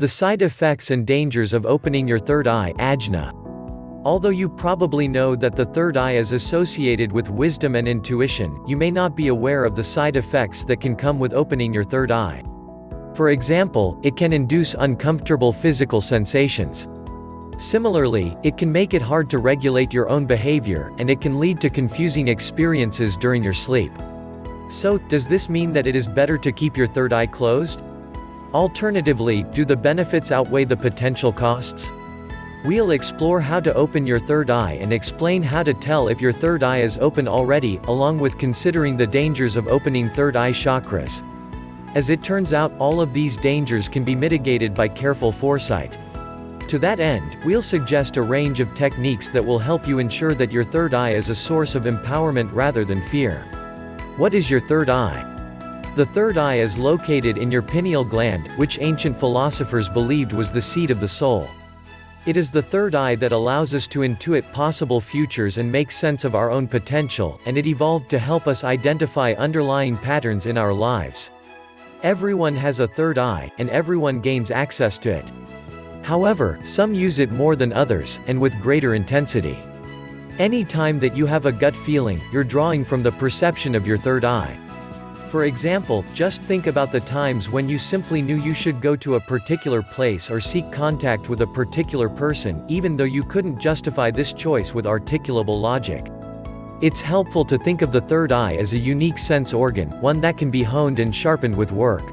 The side effects and dangers of opening your third eye, Ajna. Although you probably know that the third eye is associated with wisdom and intuition, you may not be aware of the side effects that can come with opening your third eye. For example, it can induce uncomfortable physical sensations. Similarly, it can make it hard to regulate your own behavior, and it can lead to confusing experiences during your sleep. So, does this mean that it is better to keep your third eye closed? Alternatively, do the benefits outweigh the potential costs? We'll explore how to open your third eye and explain how to tell if your third eye is open already, along with considering the dangers of opening third eye chakras. As it turns out, all of these dangers can be mitigated by careful foresight. To that end, we'll suggest a range of techniques that will help you ensure that your third eye is a source of empowerment rather than fear. What is your third eye? The third eye is located in your pineal gland, which ancient philosophers believed was the seat of the soul. It is the third eye that allows us to intuit possible futures and make sense of our own potential, and it evolved to help us identify underlying patterns in our lives. Everyone has a third eye, and everyone gains access to it. However, some use it more than others, and with greater intensity. Any time that you have a gut feeling, you're drawing from the perception of your third eye. For example, just think about the times when you simply knew you should go to a particular place or seek contact with a particular person, even though you couldn't justify this choice with articulable logic. It's helpful to think of the third eye as a unique sense organ, one that can be honed and sharpened with work.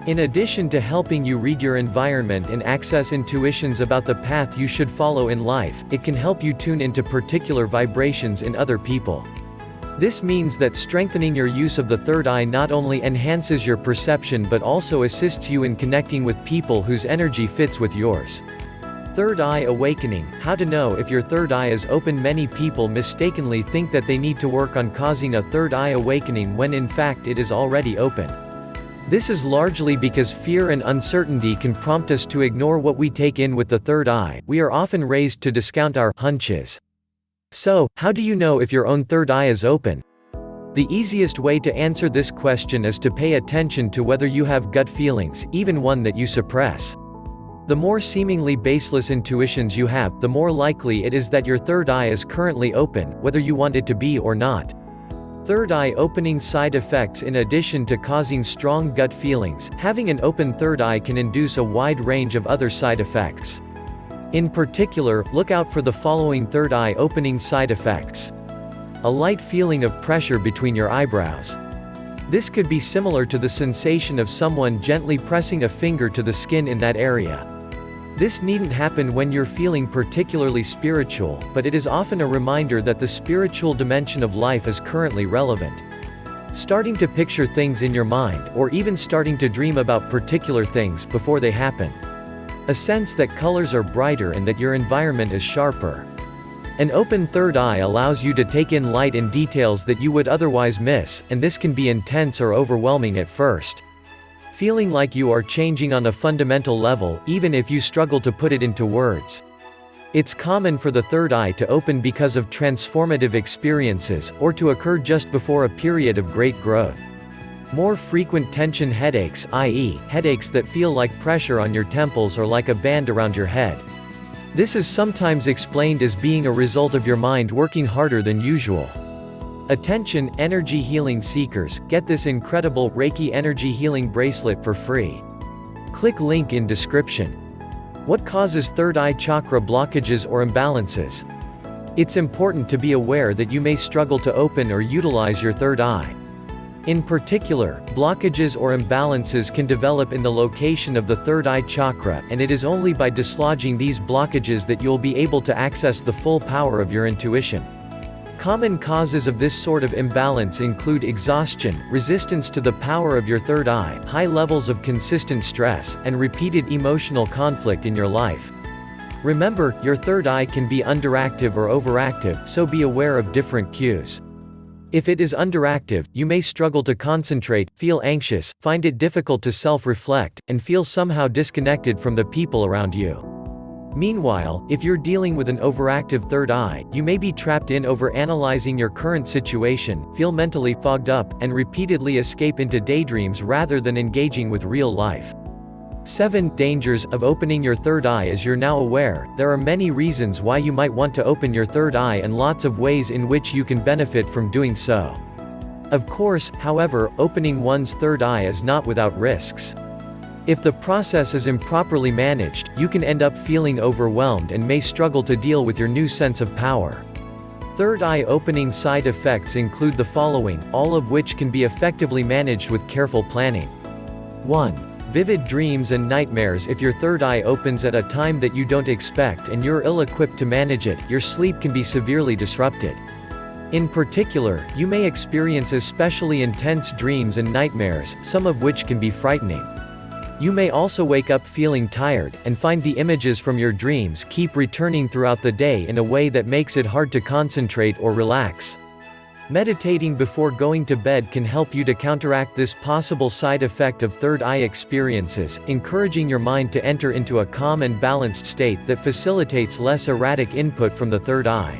In addition to helping you read your environment and access intuitions about the path you should follow in life, it can help you tune into particular vibrations in other people. This means that strengthening your use of the third eye not only enhances your perception but also assists you in connecting with people whose energy fits with yours. Third eye awakening. How to know if your third eye is open. Many people mistakenly think that they need to work on causing a third eye awakening when in fact it is already open. This is largely because fear and uncertainty can prompt us to ignore what we take in with the third eye. We are often raised to discount our hunches. So, how do you know if your own third eye is open? The easiest way to answer this question is to pay attention to whether you have gut feelings, even one that you suppress. The more seemingly baseless intuitions you have, the more likely it is that your third eye is currently open, whether you want it to be or not. Third eye opening side effects. In addition to causing strong gut feelings, having an open third eye can induce a wide range of other side effects. In particular, look out for the following third eye opening side effects. A light feeling of pressure between your eyebrows. This could be similar to the sensation of someone gently pressing a finger to the skin in that area. This needn't happen when you're feeling particularly spiritual, but it is often a reminder that the spiritual dimension of life is currently relevant. Starting to picture things in your mind, or even starting to dream about particular things before they happen. A sense that colors are brighter and that your environment is sharper. An open third eye allows you to take in light and details that you would otherwise miss, and this can be intense or overwhelming at first. Feeling like you are changing on a fundamental level, even if you struggle to put it into words. It's common for the third eye to open because of transformative experiences, or to occur just before a period of great growth. More frequent tension headaches, i.e., headaches that feel like pressure on your temples or like a band around your head. This is sometimes explained as being a result of your mind working harder than usual. Attention, energy healing seekers, get this incredible Reiki energy healing bracelet for free. Click link in description. What causes third eye chakra blockages or imbalances? It's important to be aware that you may struggle to open or utilize your third eye. In particular, blockages or imbalances can develop in the location of the third eye chakra, and it is only by dislodging these blockages that you'll be able to access the full power of your intuition. Common causes of this sort of imbalance include exhaustion, resistance to the power of your third eye, high levels of consistent stress, and repeated emotional conflict in your life. Remember, your third eye can be underactive or overactive, so be aware of different cues. If it is underactive, you may struggle to concentrate, feel anxious, find it difficult to self-reflect, and feel somehow disconnected from the people around you. Meanwhile, if you're dealing with an overactive third eye, you may be trapped in overanalyzing your current situation, feel mentally fogged up, and repeatedly escape into daydreams rather than engaging with real life. 7 Dangers of opening your third eye. As you're now aware, there are many reasons why you might want to open your third eye and lots of ways in which you can benefit from doing so. Of course, however, opening one's third eye is not without risks. If the process is improperly managed, you can end up feeling overwhelmed and may struggle to deal with your new sense of power. Third eye opening side effects include the following, all of which can be effectively managed with careful planning. 1. Vivid dreams and nightmares. If your third eye opens at a time that you don't expect and you're ill-equipped to manage it, your sleep can be severely disrupted. In particular, you may experience especially intense dreams and nightmares, some of which can be frightening. You may also wake up feeling tired, and find the images from your dreams keep returning throughout the day in a way that makes it hard to concentrate or relax. Meditating before going to bed can help you to counteract this possible side effect of third eye experiences, encouraging your mind to enter into a calm and balanced state that facilitates less erratic input from the third eye.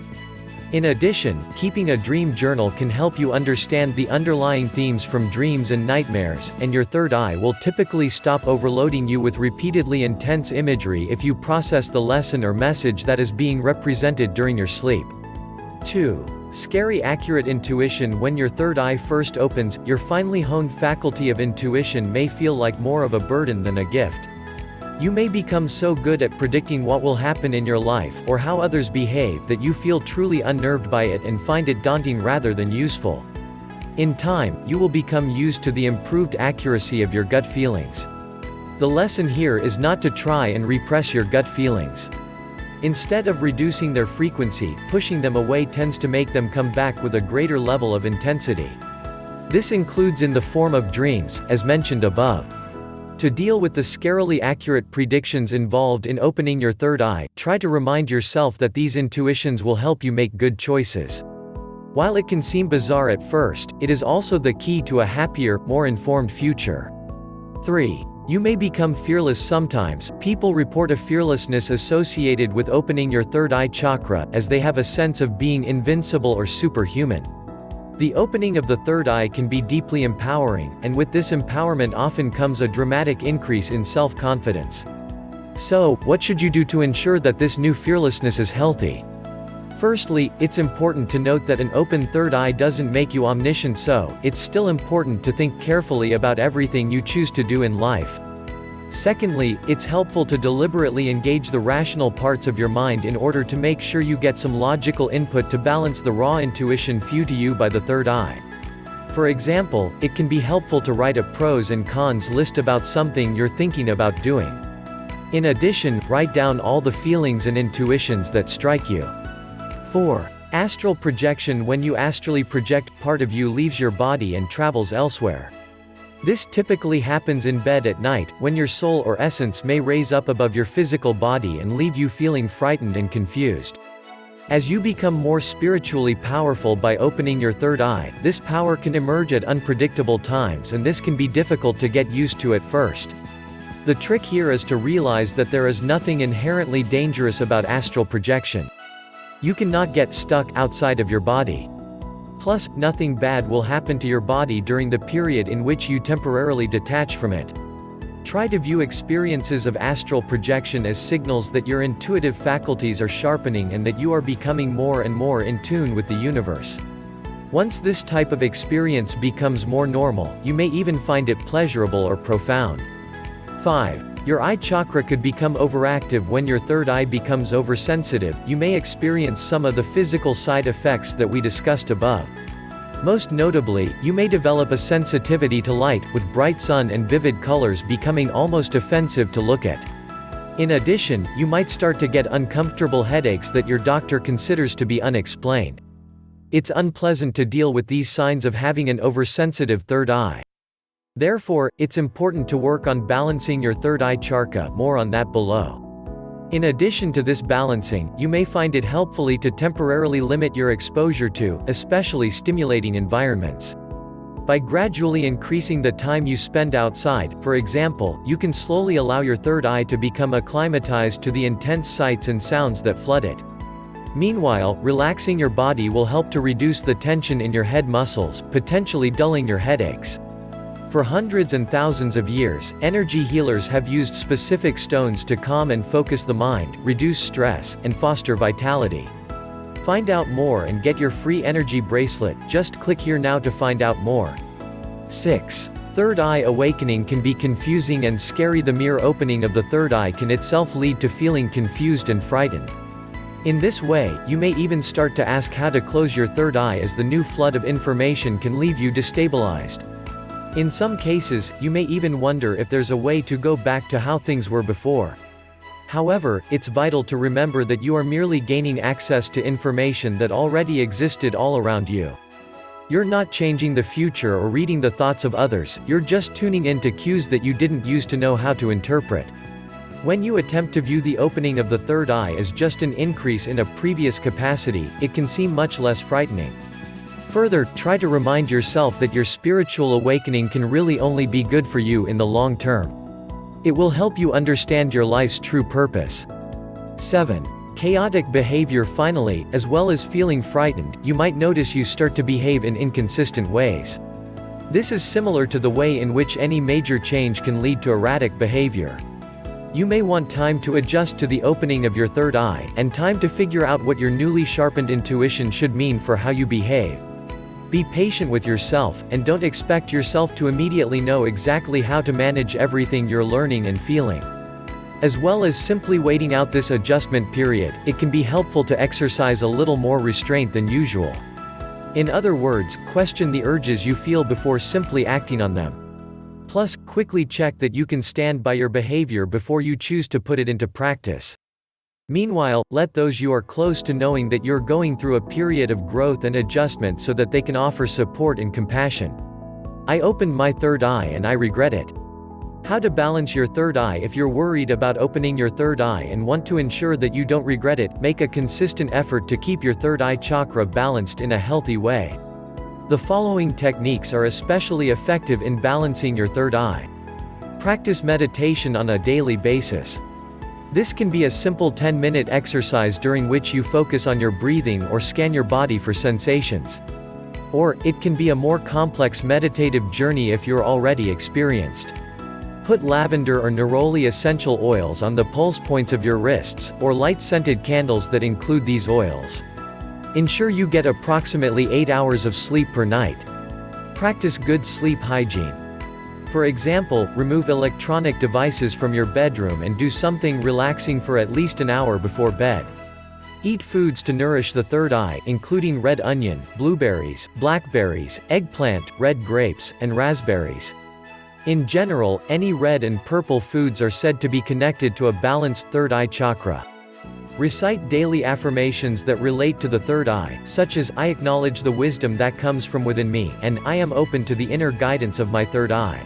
In addition, keeping a dream journal can help you understand the underlying themes from dreams and nightmares, and your third eye will typically stop overloading you with repeatedly intense imagery if you process the lesson or message that is being represented during your sleep. 2. Scary accurate intuition. When your third eye first opens, your finely honed faculty of intuition may feel like more of a burden than a gift. You may become so good at predicting what will happen in your life or how others behave that you feel truly unnerved by it and find it daunting rather than useful. In time, you will become used to the improved accuracy of your gut feelings. The lesson here is not to try and repress your gut feelings. Instead of reducing their frequency, pushing them away tends to make them come back with a greater level of intensity. This includes in the form of dreams, as mentioned above. To deal with the scarily accurate predictions involved in opening your third eye, try to remind yourself that these intuitions will help you make good choices. While it can seem bizarre at first, it is also the key to a happier, more informed future. 3. You may become fearless. Sometimes, people report a fearlessness associated with opening your third eye chakra, as they have a sense of being invincible or superhuman. The opening of the third eye can be deeply empowering, and with this empowerment often comes a dramatic increase in self-confidence. So, what should you do to ensure that this new fearlessness is healthy? Firstly, it's important to note that an open third eye doesn't make you omniscient, so it's still important to think carefully about everything you choose to do in life. Secondly, it's helpful to deliberately engage the rational parts of your mind in order to make sure you get some logical input to balance the raw intuition few to you by the third eye. For example, it can be helpful to write a pros and cons list about something you're thinking about doing. In addition, write down all the feelings and intuitions that strike you. 4. Astral projection. When you astrally project, part of you leaves your body and travels elsewhere. This typically happens in bed at night, when your soul or essence may raise up above your physical body and leave you feeling frightened and confused. As you become more spiritually powerful by opening your third eye, this power can emerge at unpredictable times, and this can be difficult to get used to at first. The trick here is to realize that there is nothing inherently dangerous about astral projection. You cannot get stuck outside of your body. Plus, nothing bad will happen to your body during the period in which you temporarily detach from it. Try to view experiences of astral projection as signals that your intuitive faculties are sharpening and that you are becoming more and more in tune with the universe. Once this type of experience becomes more normal, you may even find it pleasurable or profound. 5. Your eye chakra could become overactive. When your third eye becomes oversensitive, you may experience some of the physical side effects that we discussed above. Most notably, you may develop a sensitivity to light, with bright sun and vivid colors becoming almost offensive to look at. In addition, you might start to get uncomfortable headaches that your doctor considers to be unexplained. It's unpleasant to deal with these signs of having an oversensitive third eye. Therefore, it's important to work on balancing your third eye chakra, more on that below. In addition to this balancing, you may find it helpfully to temporarily limit your exposure to, especially stimulating environments. By gradually increasing the time you spend outside, for example, you can slowly allow your third eye to become acclimatized to the intense sights and sounds that flood it. Meanwhile, relaxing your body will help to reduce the tension in your head muscles, potentially dulling your headaches. For hundreds and thousands of years, energy healers have used specific stones to calm and focus the mind, reduce stress, and foster vitality. Find out more and get your free energy bracelet. Just click here now to find out more. 6. Third eye awakening can be confusing and scary. The mere opening of the third eye can itself lead to feeling confused and frightened. In this way, you may even start to ask how to close your third eye, as the new flood of information can leave you destabilized. In some cases, you may even wonder if there's a way to go back to how things were before. However, it's vital to remember that you are merely gaining access to information that already existed all around you. You're not changing the future or reading the thoughts of others, you're just tuning in to cues that you didn't use to know how to interpret. When you attempt to view the opening of the third eye as just an increase in a previous capacity, it can seem much less frightening. Further, try to remind yourself that your spiritual awakening can really only be good for you in the long term. It will help you understand your life's true purpose. 7. Chaotic behavior. Finally, as well as feeling frightened, you might notice you start to behave in inconsistent ways. This is similar to the way in which any major change can lead to erratic behavior. You may want time to adjust to the opening of your third eye, and time to figure out what your newly sharpened intuition should mean for how you behave. Be patient with yourself, and don't expect yourself to immediately know exactly how to manage everything you're learning and feeling. As well as simply waiting out this adjustment period, it can be helpful to exercise a little more restraint than usual. In other words, question the urges you feel before simply acting on them. Plus, quickly check that you can stand by your behavior before you choose to put it into practice. Meanwhile, let those you are close to knowing that you're going through a period of growth and adjustment so that they can offer support and compassion. I opened my third eye and I regret it. How to balance your third eye. If you're worried about opening your third eye and want to ensure that you don't regret it, make a consistent effort to keep your third eye chakra balanced in a healthy way. The following techniques are especially effective in balancing your third eye. Practice meditation on a daily basis. This can be a simple 10-minute exercise during which you focus on your breathing or scan your body for sensations. Or, it can be a more complex meditative journey if you're already experienced. Put lavender or neroli essential oils on the pulse points of your wrists, or light scented candles that include these oils. Ensure you get approximately 8 hours of sleep per night. Practice good sleep hygiene. For example, remove electronic devices from your bedroom and do something relaxing for at least an hour before bed. Eat foods to nourish the third eye, including red onion, blueberries, blackberries, eggplant, red grapes, and raspberries. In general, any red and purple foods are said to be connected to a balanced third eye chakra. Recite daily affirmations that relate to the third eye, such as, I acknowledge the wisdom that comes from within me, and I am open to the inner guidance of my third eye.